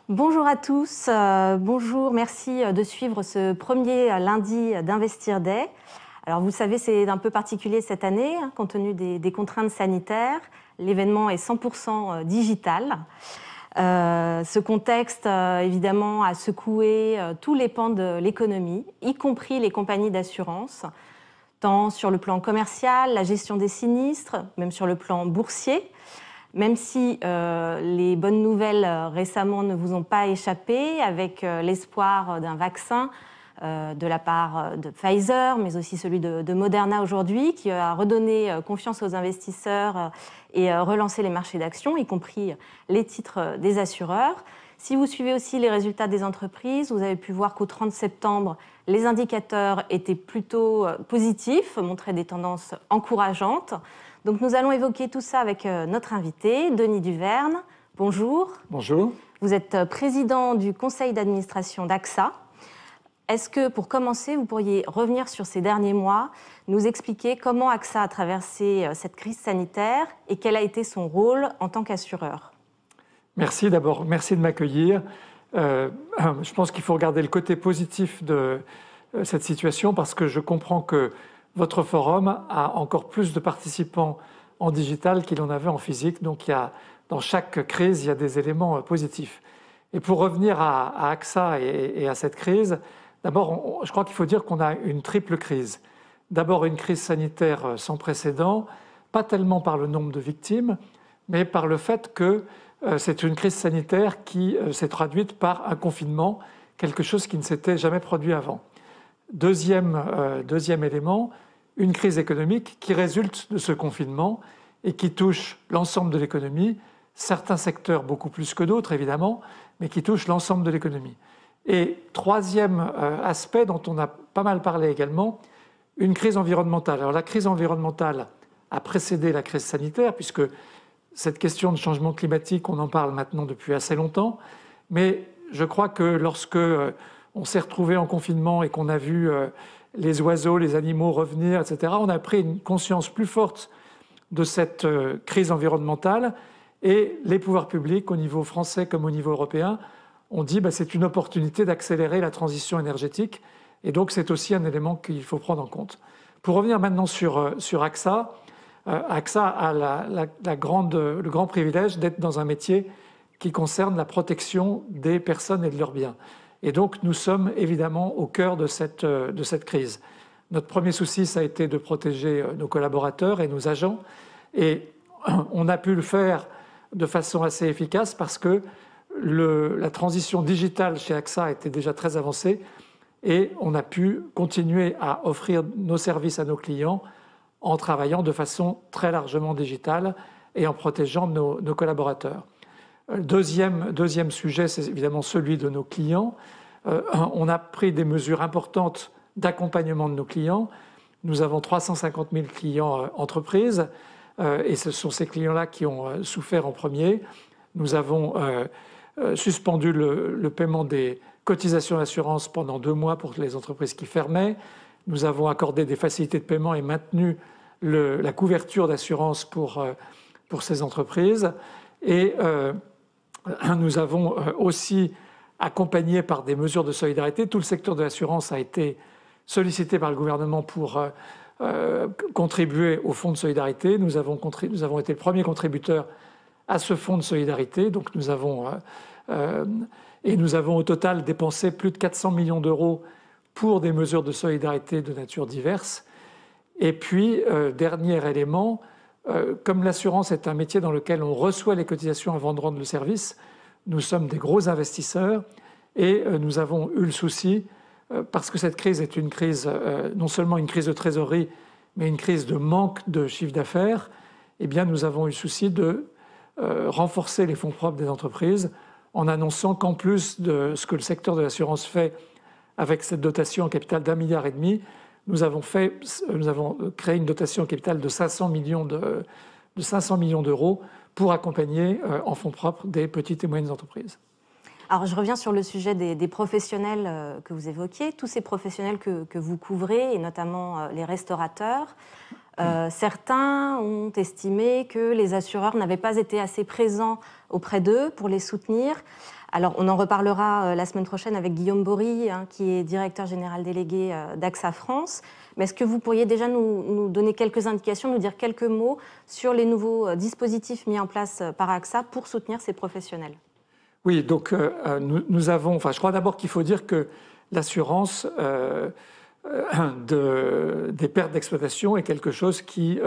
Bonjour à tous, bonjour, merci de suivre ce premier lundi d'Investir Day. Alors vous savez, c'est un peu particulier cette année, compte tenu des contraintes sanitaires. L'événement est 100% digital. Ce contexte, évidemment, a secoué tous les pans de l'économie, y compris les compagnies d'assurance, tant sur le plan commercial, la gestion des sinistres, même sur le plan boursier. Même si les bonnes nouvelles récemment ne vous ont pas échappé, avec l'espoir d'un vaccin de la part de Pfizer, mais aussi celui de Moderna aujourd'hui, qui a redonné confiance aux investisseurs et relancé les marchés d'actions, y compris les titres des assureurs. Si vous suivez aussi les résultats des entreprises, vous avez pu voir qu'au 30 septembre, les indicateurs étaient plutôt positifs, montraient des tendances encourageantes. Donc nous allons évoquer tout ça avec notre invité, Denis Duverne. Bonjour. Bonjour. Vous êtes président du conseil d'administration d'AXA. Est-ce que, pour commencer, vous pourriez revenir sur ces derniers mois, nous expliquer comment AXA a traversé cette crise sanitaire et quel a été son rôle en tant qu'assureur? Merci d'abord, merci de m'accueillir. Je pense qu'il faut regarder le côté positif de cette situation parce que je comprends que votre forum a encore plus de participants en digital qu'il en avait en physique. Donc, dans chaque crise, il y a des éléments positifs. Et pour revenir à AXA et à cette crise, d'abord, je crois qu'il faut dire qu'on a une triple crise. D'abord, une crise sanitaire sans précédent, pas tellement par le nombre de victimes, mais par le fait que c'est une crise sanitaire qui s'est traduite par un confinement, quelque chose qui ne s'était jamais produit avant. Deuxième élément, une crise économique qui résulte de ce confinement et qui touche l'ensemble de l'économie, certains secteurs beaucoup plus que d'autres évidemment, mais qui touche l'ensemble de l'économie. Et troisième aspect dont on a pas mal parlé également, une crise environnementale. Alors la crise environnementale a précédé la crise sanitaire puisque cette question de changement climatique, on en parle maintenant depuis assez longtemps, mais je crois que lorsque on s'est retrouvé en confinement et qu'on a vu les oiseaux, les animaux revenir, etc., on a pris une conscience plus forte de cette crise environnementale et les pouvoirs publics, au niveau français comme au niveau européen, ont dit que c'est une opportunité d'accélérer la transition énergétique et donc c'est aussi un élément qu'il faut prendre en compte. Pour revenir maintenant sur AXA, AXA a le grand privilège d'être dans un métier qui concerne la protection des personnes et de leurs biens. Et donc, nous sommes évidemment au cœur de cette crise. Notre premier souci, ça a été de protéger nos collaborateurs et nos agents. Et on a pu le faire de façon assez efficace parce que la transition digitale chez AXA était déjà très avancée et on a pu continuer à offrir nos services à nos clients en travaillant de façon très largement digitale et en protégeant nos collaborateurs. Deuxième sujet, c'est évidemment celui de nos clients. On a pris des mesures importantes d'accompagnement de nos clients. Nous avons 350 000 clients entreprises et ce sont ces clients-là qui ont souffert en premier. Nous avons suspendu le paiement des cotisations d'assurance pendant 2 mois pour les entreprises qui fermaient. Nous avons accordé des facilités de paiement et maintenu la couverture d'assurance pour ces entreprises. Et nous avons aussi accompagné par des mesures de solidarité. Tout le secteur de l'assurance a été sollicité par le gouvernement pour contribuer au fonds de solidarité. Nous avons été le premier contributeur à ce fonds de solidarité. Donc nous avons au total dépensé plus de 400 millions d'euros pour des mesures de solidarité de nature diverse. Et puis, dernier élément, comme l'assurance est un métier dans lequel on reçoit les cotisations avant de rendre le service, nous sommes des gros investisseurs et nous avons eu le souci, parce que cette crise est une crise, non seulement une crise de trésorerie, mais une crise de manque de chiffre d'affaires, eh bien nous avons eu le souci de renforcer les fonds propres des entreprises en annonçant qu'en plus de ce que le secteur de l'assurance fait avec cette dotation en capital d'1,5 milliard, nous avons créé une dotation en capital de 500 millions d'euros pour accompagner en fonds propres des petites et moyennes entreprises. Alors, je reviens sur le sujet des professionnels que vous évoquiez, tous ces professionnels que vous couvrez, et notamment les restaurateurs. Certains ont estimé que les assureurs n'avaient pas été assez présents auprès d'eux pour les soutenir. Alors, on en reparlera la semaine prochaine avec Guillaume Bory, qui est directeur général délégué d'AXA France. Mais est-ce que vous pourriez déjà nous donner quelques indications, nous dire quelques mots sur les nouveaux dispositifs mis en place par AXA pour soutenir ces professionnels? Oui, donc nous avons... Enfin, je crois d'abord qu'il faut dire que l'assurance des pertes d'exploitation est quelque chose qui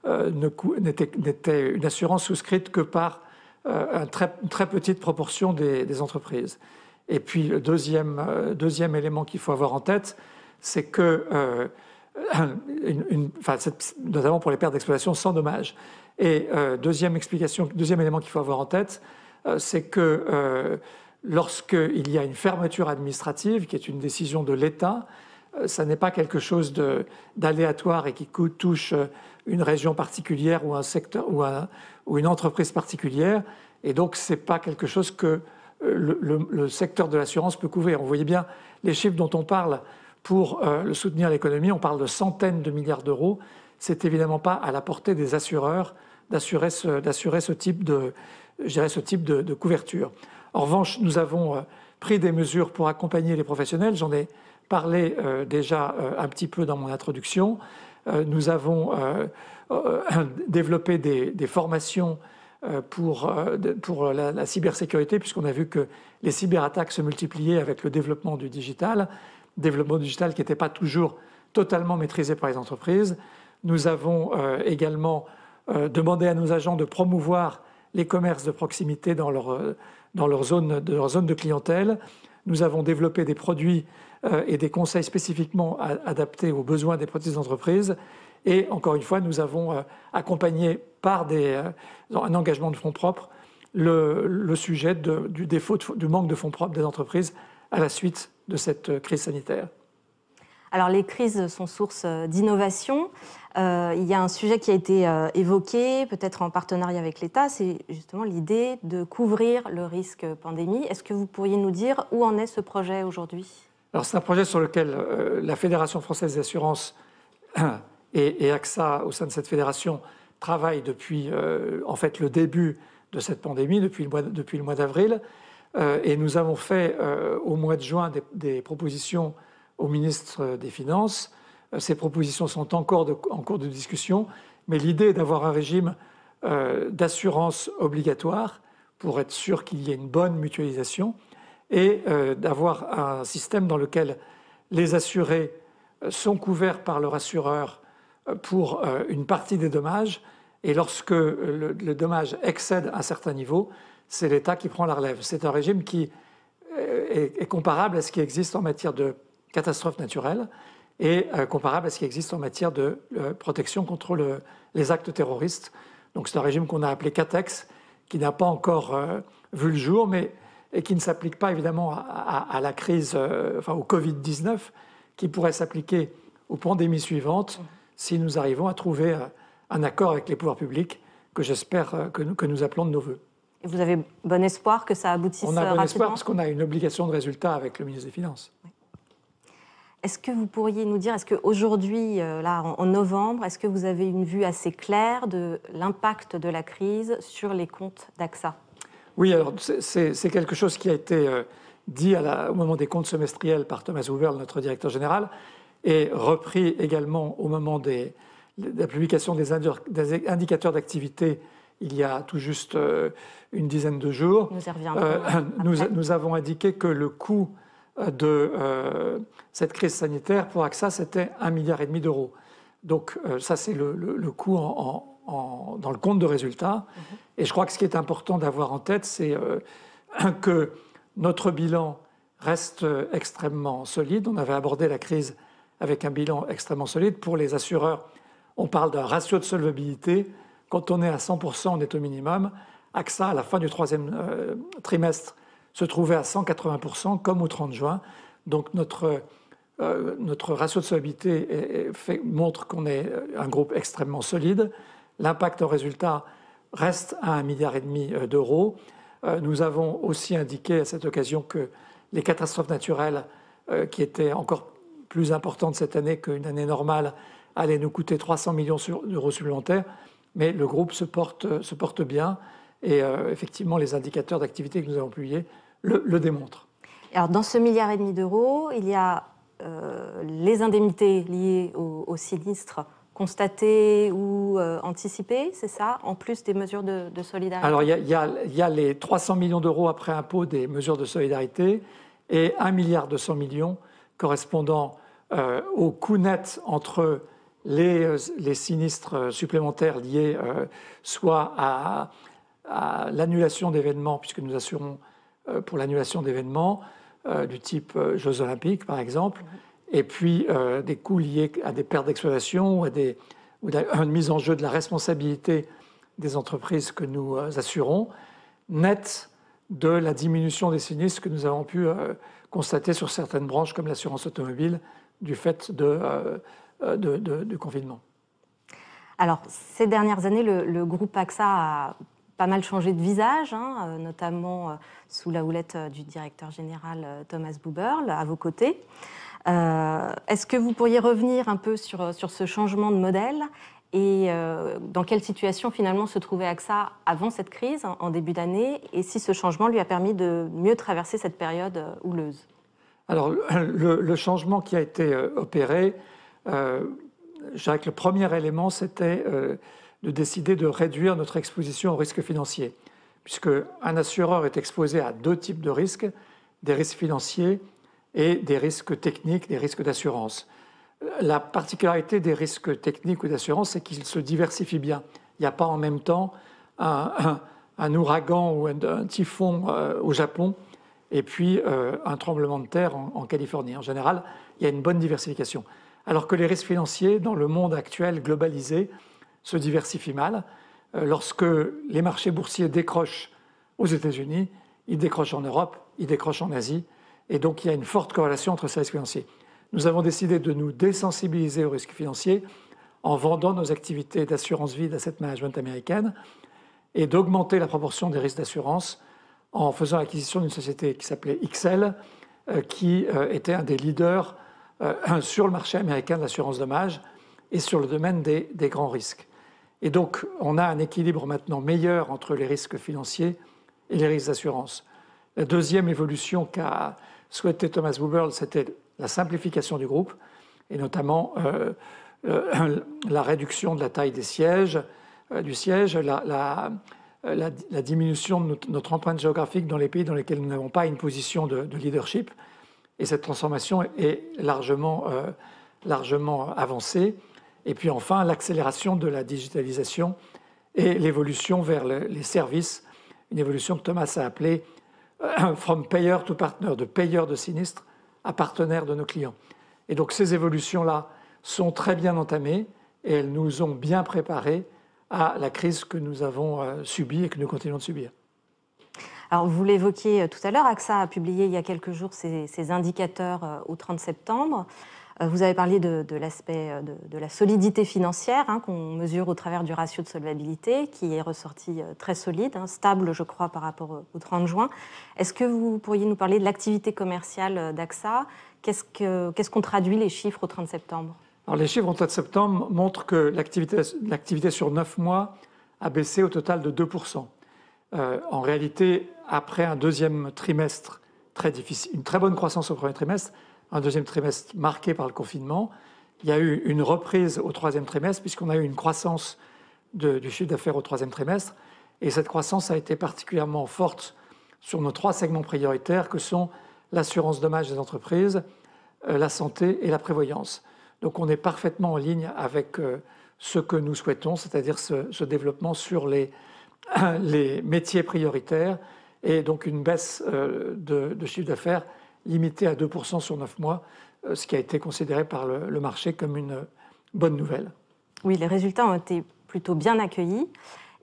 n'était une assurance souscrite que par une très petite proportion des entreprises. Et puis le deuxième élément qu'il faut avoir en tête, c'est que, notamment pour les pertes d'exploitation sans dommage. Et deuxième élément qu'il faut avoir en tête, c'est que lorsqu'il y a une fermeture administrative, qui est une décision de l'État, ça n'est pas quelque chose d'aléatoire et qui touche une région particulière ou un secteur ou une entreprise particulière. Et donc, ce n'est pas quelque chose que le secteur de l'assurance peut couvrir. Vous voyez bien les chiffres dont on parle pour soutenir l'économie. On parle de centaines de milliards d'euros. Ce n'est évidemment pas à la portée des assureurs d'assurer ce type de couverture. En revanche, nous avons pris des mesures pour accompagner les professionnels. J'en ai parlé déjà un petit peu dans mon introduction. Nous avons développé des formations pour la cybersécurité, puisqu'on a vu que les cyberattaques se multipliaient avec le développement du digital qui n'était pas toujours totalement maîtrisé par les entreprises. Nous avons également demandé à nos agents de promouvoir les commerces de proximité dans leur zone de clientèle. Nous avons développé des produits et des conseils spécifiquement adaptés aux besoins des petites entreprises. Et encore une fois, nous avons accompagné par un engagement de fonds propres le sujet du manque de fonds propres des entreprises à la suite de cette crise sanitaire. Alors, les crises sont source d'innovation. Il y a un sujet qui a été évoqué, peut-être en partenariat avec l'État, c'est justement l'idée de couvrir le risque pandémie. Est-ce que vous pourriez nous dire où en est ce projet aujourd'hui? Alors, c'est un projet sur lequel la Fédération française des assurances et AXA, au sein de cette fédération, travaillent depuis en fait le début de cette pandémie, depuis le mois d'avril. Et nous avons fait au mois de juin des propositions au ministre des Finances. Ces propositions sont en cours de discussion, mais l'idée est d'avoir un régime d'assurance obligatoire pour être sûr qu'il y ait une bonne mutualisation et d'avoir un système dans lequel les assurés sont couverts par leur assureur pour une partie des dommages, et lorsque le dommage excède un certain niveau, c'est l'État qui prend la relève. C'est un régime qui est comparable à ce qui existe en matière de catastrophes naturelles et comparable à ce qui existe en matière de protection contre les actes terroristes. Donc c'est un régime qu'on a appelé CATEX, qui n'a pas encore vu le jour, et qui ne s'applique pas évidemment à la crise, au Covid-19, qui pourrait s'appliquer aux pandémies suivantes si nous arrivons à trouver un accord avec les pouvoirs publics que j'espère que nous appelons de nos voeux. Et vous avez bon espoir que ça aboutisse rapidement? On a bon espoir parce qu'on a une obligation de résultat avec le ministre des Finances. Oui. Est-ce que vous pourriez nous dire, est-ce qu'aujourd'hui, là, en novembre, est-ce que vous avez une vue assez claire de l'impact de la crise sur les comptes d'AXA? Oui, alors c'est quelque chose qui a été dit au moment des comptes semestriels par Thomas Huber, notre directeur général, et repris également au moment de la publication des indicateurs d'activité il y a tout juste une dizaine de jours. Nous y reviendrons. Nous avons indiqué que le coût de cette crise sanitaire pour AXA, c'était 1,5 milliard d'euros. Donc ça, c'est le coût dans le compte de résultat. Et je crois que ce qui est important d'avoir en tête, c'est que notre bilan reste extrêmement solide. On avait abordé la crise avec un bilan extrêmement solide. Pour les assureurs, on parle d'un ratio de solvabilité. Quand on est à 100%, on est au minimum. AXA, à la fin du troisième trimestre, se trouvait à 180%, comme au 30 juin. Donc notre ratio de solvabilité montre qu'on est un groupe extrêmement solide. L'impact en résultat reste à 1,5 milliard d'euros. Nous avons aussi indiqué à cette occasion que les catastrophes naturelles, qui étaient encore plus importantes cette année qu'une année normale, allaient nous coûter 300 millions d'euros supplémentaires. Mais le groupe se porte bien Et effectivement, les indicateurs d'activité que nous avons publiés le démontrent. Alors, dans ce 1,5 milliard d'euros, il y a les indemnités liées aux sinistres constatés ou anticipés, c'est ça, en plus des mesures de solidarité? Alors, il y a les 300 millions d'euros après impôt des mesures de solidarité et 1,2 milliard correspondant au coût net entre les sinistres supplémentaires liés soit à l'annulation d'événements, puisque nous assurons pour l'annulation d'événements du type Jeux Olympiques, par exemple, et puis des coûts liés à des pertes d'exploitation ou à une mise en jeu de la responsabilité des entreprises que nous assurons, net de la diminution des sinistres que nous avons pu constater sur certaines branches comme l'assurance automobile du fait du confinement. Alors, ces dernières années, le groupe AXA a pas mal changé de visage, notamment sous la houlette du directeur général Thomas Buberl, à vos côtés. Est-ce que vous pourriez revenir un peu sur ce changement de modèle et dans quelle situation finalement se trouvait AXA avant cette crise, en début d'année, et si ce changement lui a permis de mieux traverser cette période houleuse? Alors, le changement qui a été opéré, je dirais que le premier élément, c'était de décider de réduire notre exposition aux risques financiers, puisque un assureur est exposé à deux types de risques, des risques financiers et des risques techniques, des risques d'assurance. La particularité des risques techniques ou d'assurance, c'est qu'ils se diversifient bien. Il n'y a pas en même temps un ouragan ou un typhon au Japon et puis un tremblement de terre en Californie. En général, il y a une bonne diversification. Alors que les risques financiers, dans le monde actuel globalisé, se diversifient mal. Lorsque les marchés boursiers décrochent aux États-Unis, ils décrochent en Europe, ils décrochent en Asie, et donc il y a une forte corrélation entre ces risques financiers. Nous avons décidé de nous désensibiliser aux risques financiers en vendant nos activités d'assurance vie d'asset management américaine et d'augmenter la proportion des risques d'assurance en faisant l'acquisition d'une société qui s'appelait XL, qui était un des leaders sur le marché américain de l'assurance dommage et sur le domaine des grands risques. Et donc, on a un équilibre maintenant meilleur entre les risques financiers et les risques d'assurance. La deuxième évolution qu'a souhaité Thomas Buberl, c'était la simplification du groupe, et notamment la réduction de la taille des sièges, la diminution de notre empreinte géographique dans les pays dans lesquels nous n'avons pas une position de leadership. Et cette transformation est largement avancée. Et puis enfin, l'accélération de la digitalisation et l'évolution vers les services, une évolution que Thomas a appelée from payer to partner, de payeur de sinistres à partenaire de nos clients. Et donc ces évolutions-là sont très bien entamées et elles nous ont bien préparés à la crise que nous avons subie et que nous continuons de subir. Alors, vous l'évoquiez tout à l'heure, AXA a publié il y a quelques jours ses indicateurs au 30 septembre. Vous avez parlé de l'aspect de la solidité financière qu'on mesure au travers du ratio de solvabilité, qui est ressorti très solide, stable, je crois, par rapport au 30 juin. Est-ce que vous pourriez nous parler de l'activité commerciale d'AXA? Qu'est-ce qu'ont traduit les chiffres au 30 septembre? Alors, les chiffres au 30 septembre montrent que l'activité sur 9 mois a baissé au total de 2%. En réalité, après un deuxième trimestre très difficile, une très bonne croissance au premier trimestre, un deuxième trimestre marqué par le confinement, il y a eu une reprise au troisième trimestre puisqu'on a eu une croissance du chiffre d'affaires au troisième trimestre. Et cette croissance a été particulièrement forte sur nos 3 segments prioritaires que sont l'assurance dommage des entreprises, la santé et la prévoyance. Donc on est parfaitement en ligne avec ce que nous souhaitons, c'est-à-dire ce développement sur les métiers prioritaires et donc une baisse de chiffre d'affaires limitée à 2% sur 9 mois, ce qui a été considéré par le marché comme une bonne nouvelle. Oui, les résultats ont été plutôt bien accueillis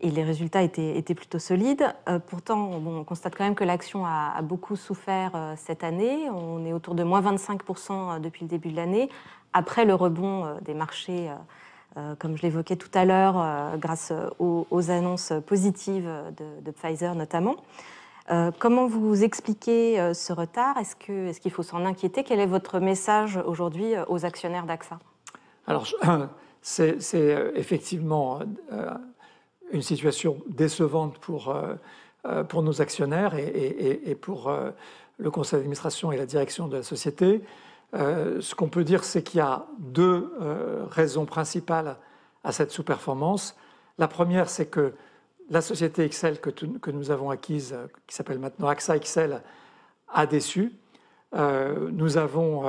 et les résultats étaient plutôt solides. Pourtant, on constate quand même que l'action a beaucoup souffert cette année. On est autour de moins 25% depuis le début de l'année, après le rebond des marchés, comme je l'évoquais tout à l'heure, grâce aux annonces positives de Pfizer notamment. Comment vous expliquez ce retard? Est-ce qu'il faut s'en inquiéter? Quel est votre message aujourd'hui aux actionnaires d'AXA? Alors, c'est effectivement une situation décevante pour nos actionnaires et pour le conseil d'administration et la direction de la société. Ce qu'on peut dire, c'est qu'il y a deux raisons principales à cette sous-performance. La première, c'est que la société XL que nous avons acquise, qui s'appelle maintenant AXA XL, a déçu. Nous avons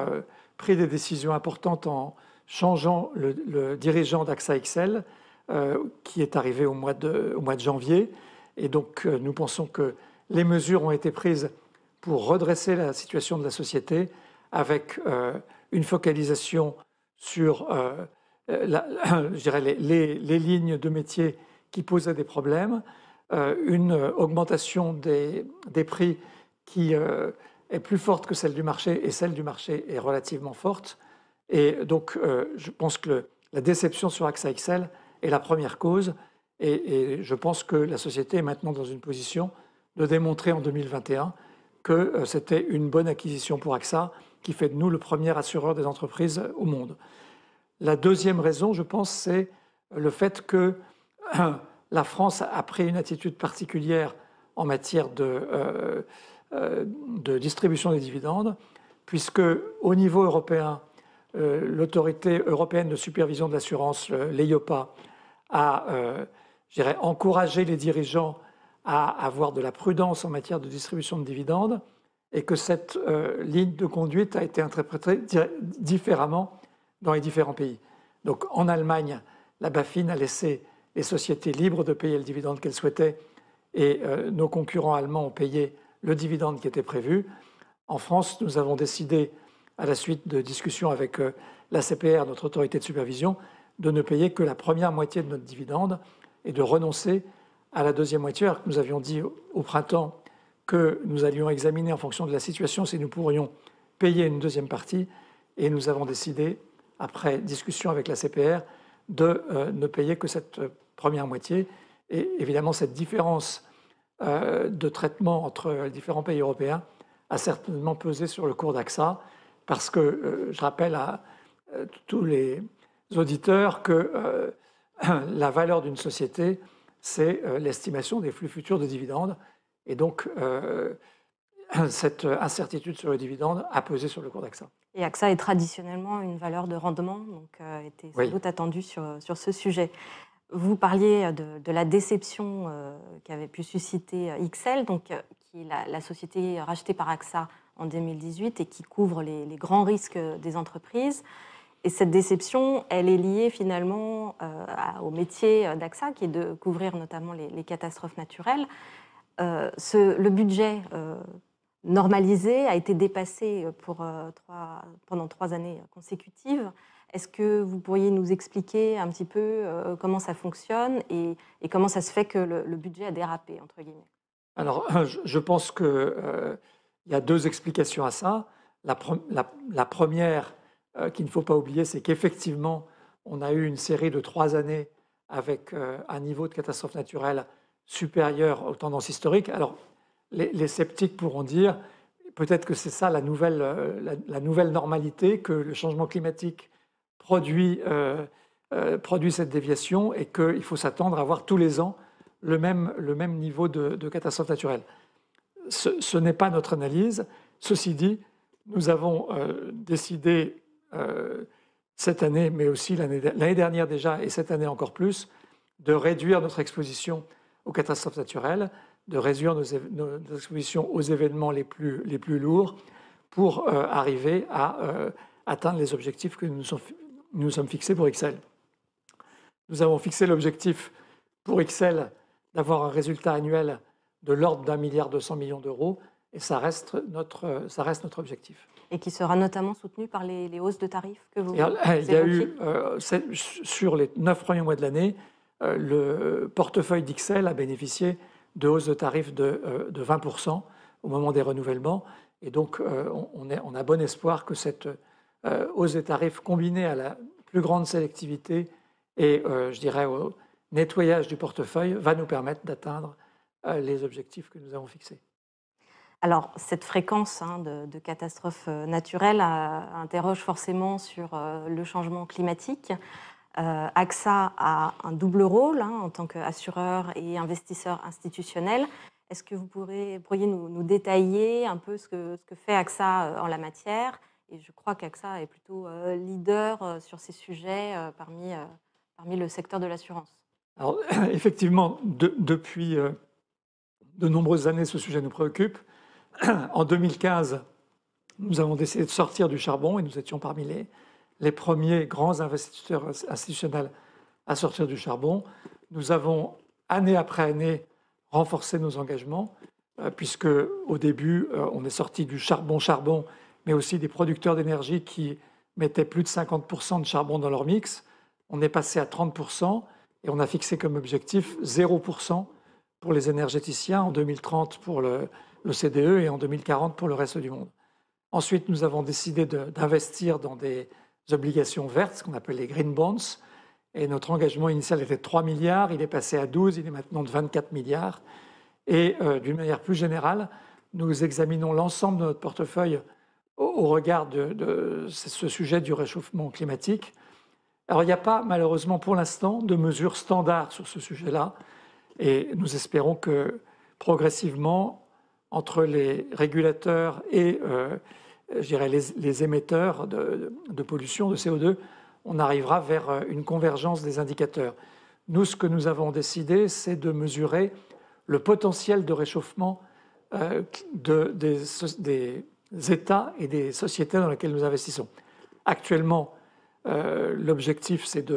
pris des décisions importantes en changeant le dirigeant d'AXA XL, qui est arrivé au mois de janvier. Et donc, nous pensons que les mesures ont été prises pour redresser la situation de la société avec une focalisation sur je dirais les lignes de métier qui posaient des problèmes, une augmentation des prix qui est plus forte que celle du marché, et celle du marché est relativement forte. Et donc, je pense que la déception sur AXA XL est la première cause, et je pense que la société est maintenant dans une position de démontrer en 2021 que c'était une bonne acquisition pour AXA, qui fait de nous le premier assureur des entreprises au monde. La deuxième raison, je pense, c'est le fait que la France a pris une attitude particulière en matière de distribution des dividendes, puisque au niveau européen, l'autorité européenne de supervision de l'assurance, l'EIOPA, a encouragé les dirigeants à avoir de la prudence en matière de distribution de dividendes, et que cette ligne de conduite a été interprétée différemment dans les différents pays. Donc en Allemagne, la BaFin a laissé les sociétés libres de payer le dividende qu'elles souhaitaient, et nos concurrents allemands ont payé le dividende qui était prévu. En France, nous avons décidé, à la suite de discussions avec l'ACPR, notre autorité de supervision, de ne payer que la première moitié de notre dividende et de renoncer à la deuxième moitié, alors que nous avions dit au printemps que nous allions examiner en fonction de la situation si nous pourrions payer une deuxième partie, et nous avons décidé, après discussion avec la CPR, de ne payer que cette première moitié. Et évidemment, cette différence de traitement entre les différents pays européens a certainement pesé sur le cours d'AXA, parce que je rappelle à tous les auditeurs que la valeur d'une société, c'est l'estimation des flux futurs de dividendes. Et donc, cette incertitude sur le dividende a pesé sur le cours d'AXA. Et AXA est traditionnellement une valeur de rendement, donc était sans doute attendue sur ce sujet. Vous parliez de la déception qu'avait pu susciter XL, donc, qui est la société rachetée par AXA en 2018 et qui couvre les grands risques des entreprises. Et cette déception, elle est liée finalement au métier d'AXA, qui est de couvrir notamment les catastrophes naturelles. Le budget normalisé a été dépassé pendant 3 années consécutives. Est-ce que vous pourriez nous expliquer un petit peu comment ça fonctionne et comment ça se fait que le budget a dérapé, entre guillemets? Alors, je pense qu'il y a 2 explications à ça. La première, qu'il ne faut pas oublier, c'est qu'effectivement, on a eu une série de 3 années avec un niveau de catastrophe naturelle supérieur aux tendances historiques. Alors, les sceptiques pourront dire peut-être que c'est ça la nouvelle normalité, que le changement climatique produit cette déviation et qu'il faut s'attendre à avoir tous les ans le même niveau de catastrophe naturelle. Ce n'est pas notre analyse. Ceci dit, nous avons décidé cette année, mais aussi l'année dernière déjà, et cette année encore plus, de réduire notre exposition aux catastrophes naturelles, de réduire nos expositions aux événements les plus lourds pour arriver à atteindre les objectifs que nous sommes fixés pour XL. Nous avons fixé l'objectif pour XL d'avoir un résultat annuel de l'ordre d'1,2 milliard d'euros, et ça reste notre objectif. Et qui sera notamment soutenu par les hausses de tarifs que vous évoquiez. Il y a eu, sur les 9 premiers mois de l'année, le portefeuille d'XL a bénéficié de hausses de tarifs de 20% au moment des renouvellements. Et donc, on a bon espoir que cette hausse des tarifs, combinée à la plus grande sélectivité et, je dirais, au nettoyage du portefeuille, va nous permettre d'atteindre les objectifs que nous avons fixés. Alors, cette fréquence de catastrophes naturelles interroge forcément sur le changement climatique. AXA a un double rôle en tant qu'assureur et investisseur institutionnel. Est-ce que vous pourriez nous détailler un peu ce que fait AXA en la matière? Et je crois qu'AXA est plutôt leader sur ces sujets parmi le secteur de l'assurance. Alors, effectivement, depuis de nombreuses années, ce sujet nous préoccupe. En 2015, nous avons décidé de sortir du charbon et nous étions parmi les premiers grands investisseurs institutionnels à sortir du charbon. Nous avons, année après année, renforcé nos engagements, puisque au début, on est sorti du charbon, mais aussi des producteurs d'énergie qui mettaient plus de 50% de charbon dans leur mix. On est passé à 30% et on a fixé comme objectif 0% pour les énergéticiens en 2030 pour l'OCDE et en 2040 pour le reste du monde. Ensuite, nous avons décidé d'investir dans des obligations vertes, ce qu'on appelle les green bonds. Et notre engagement initial était de 3 milliards, il est passé à 12, il est maintenant de 24 milliards. Et d'une manière plus générale, nous examinons l'ensemble de notre portefeuille au regard de ce sujet du réchauffement climatique. Alors, il n'y a pas, malheureusement, pour l'instant, de mesures standards sur ce sujet-là. Et nous espérons que, progressivement, entre les régulateurs et je dirais les émetteurs de pollution, de CO2, on arrivera vers une convergence des indicateurs. Nous, ce que nous avons décidé, c'est de mesurer le potentiel de réchauffement des États et des sociétés dans lesquelles nous investissons. Actuellement, l'objectif, c'est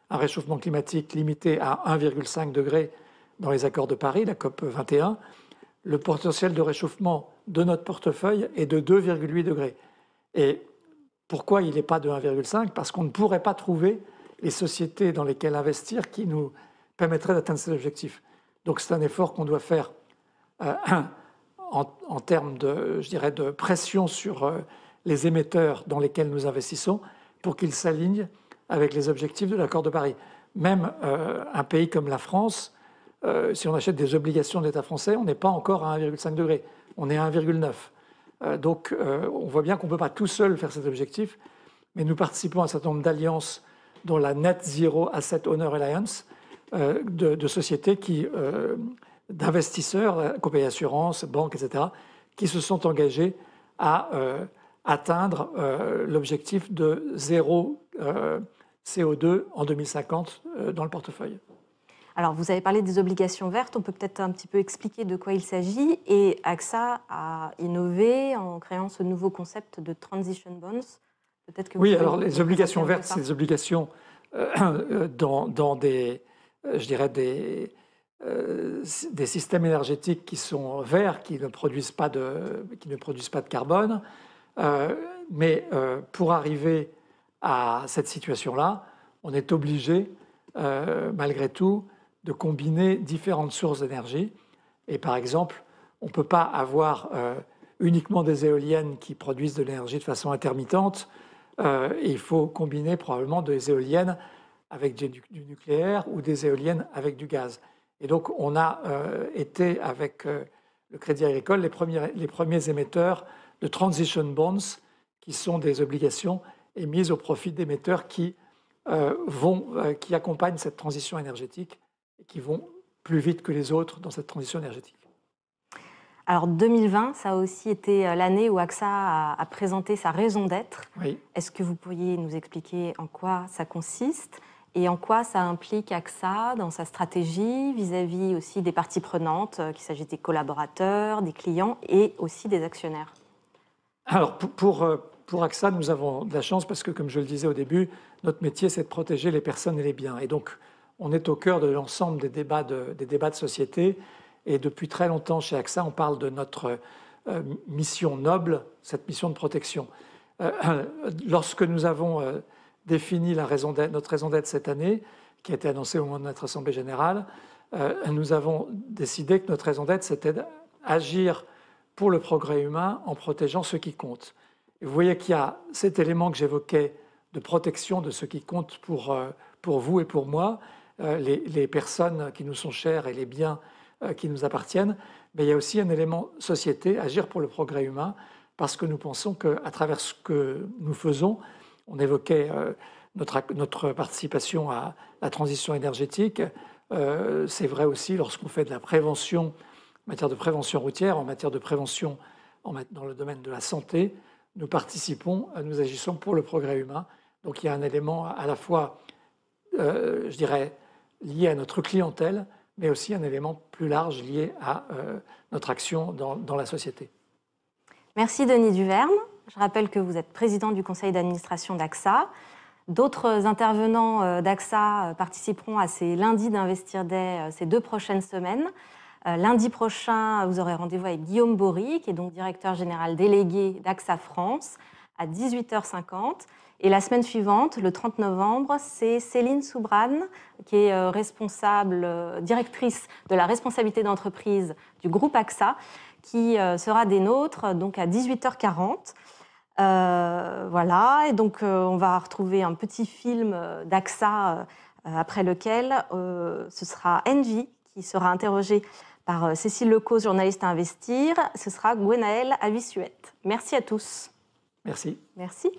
un réchauffement climatique limité à 1,5 degré dans les accords de Paris, la COP 21. Le potentiel de réchauffement de notre portefeuille est de 2,8 degrés. Et pourquoi il n'est pas de 1,5? Parce qu'on ne pourrait pas trouver les sociétés dans lesquelles investir qui nous permettraient d'atteindre cet objectif. Donc c'est un effort qu'on doit faire en termes je dirais, de pression sur les émetteurs dans lesquels nous investissons pour qu'ils s'alignent avec les objectifs de l'accord de Paris. Même un pays comme la France, si on achète des obligations de l'État français, on n'est pas encore à 1,5 degré, on est à 1,9. Donc on voit bien qu'on ne peut pas tout seul faire cet objectif, mais nous participons à un certain nombre d'alliances, dont la Net Zero Asset Owner Alliance, de sociétés d'investisseurs, compagnies d'assurance, banques, etc., qui se sont engagés à atteindre l'objectif de zéro CO2 en 2050 dans le portefeuille. Alors, vous avez parlé des obligations vertes, on peut peut-être un petit peu expliquer de quoi il s'agit. Et AXA a innové en créant ce nouveau concept de transition bonds. Peut-être que oui, alors les obligations vertes, c'est des obligations dans des, je dirais, des systèmes énergétiques qui sont verts, qui ne produisent pas de carbone. Mais pour arriver à cette situation-là, on est obligé, malgré tout, de combiner différentes sources d'énergie. Et par exemple, on ne peut pas avoir uniquement des éoliennes qui produisent de l'énergie de façon intermittente. Il faut combiner probablement des éoliennes avec du nucléaire ou des éoliennes avec du gaz. Et donc, on a été, avec le Crédit Agricole, les premiers émetteurs de transition bonds, qui sont des obligations émises au profit d'émetteurs qui accompagnent cette transition énergétique et qui vont plus vite que les autres dans cette transition énergétique. Alors 2020, ça a aussi été l'année où AXA a présenté sa raison d'être. Oui. Est-ce que vous pourriez nous expliquer en quoi ça consiste et en quoi ça implique AXA dans sa stratégie vis-à-vis aussi des parties prenantes, qu'il s'agisse des collaborateurs, des clients et aussi des actionnaires? Alors pour AXA, nous avons de la chance parce que, comme je le disais au début, notre métier, c'est de protéger les personnes et les biens. Et donc, on est au cœur de l'ensemble des débats de société. Et depuis très longtemps, chez AXA, on parle de notre mission noble, cette mission de protection. Lorsque nous avons défini notre raison d'être cette année, qui a été annoncée au moment de notre Assemblée générale, nous avons décidé que notre raison d'être, c'était d'agir pour le progrès humain en protégeant ce qui compte. Et vous voyez qu'il y a cet élément que j'évoquais de protection de ce qui compte pour vous et pour moi, les personnes qui nous sont chères et les biens qui nous appartiennent, mais il y a aussi un élément société, agir pour le progrès humain, parce que nous pensons qu'à travers ce que nous faisons, on évoquait notre participation à la transition énergétique. C'est vrai aussi lorsqu'on fait de la prévention, en matière de prévention routière, en matière de prévention dans le domaine de la santé. Nous participons, nous agissons pour le progrès humain. Donc il y a un élément à la fois, je dirais, lié à notre clientèle, mais aussi un élément plus large lié à notre action dans la société. Merci Denis Duverne. Je rappelle que vous êtes président du conseil d'administration d'AXA. D'autres intervenants d'AXA participeront à ces lundis d'Investir Day ces 2 prochaines semaines. Lundi prochain, vous aurez rendez-vous avec Guillaume Bory, qui est donc directeur général délégué d'AXA France, à 18h50. Et la semaine suivante, le 30 novembre, c'est Céline Soubran, qui est directrice de la responsabilité d'entreprise du groupe AXA, qui sera des nôtres donc à 18h40. Voilà, et donc on va retrouver un petit film d'AXA après lequel ce sera Engie qui sera interrogée par Cécile Lecaux, journaliste à Investir. Ce sera Gwenaëlle Avisuette. Merci à tous. Merci. Merci.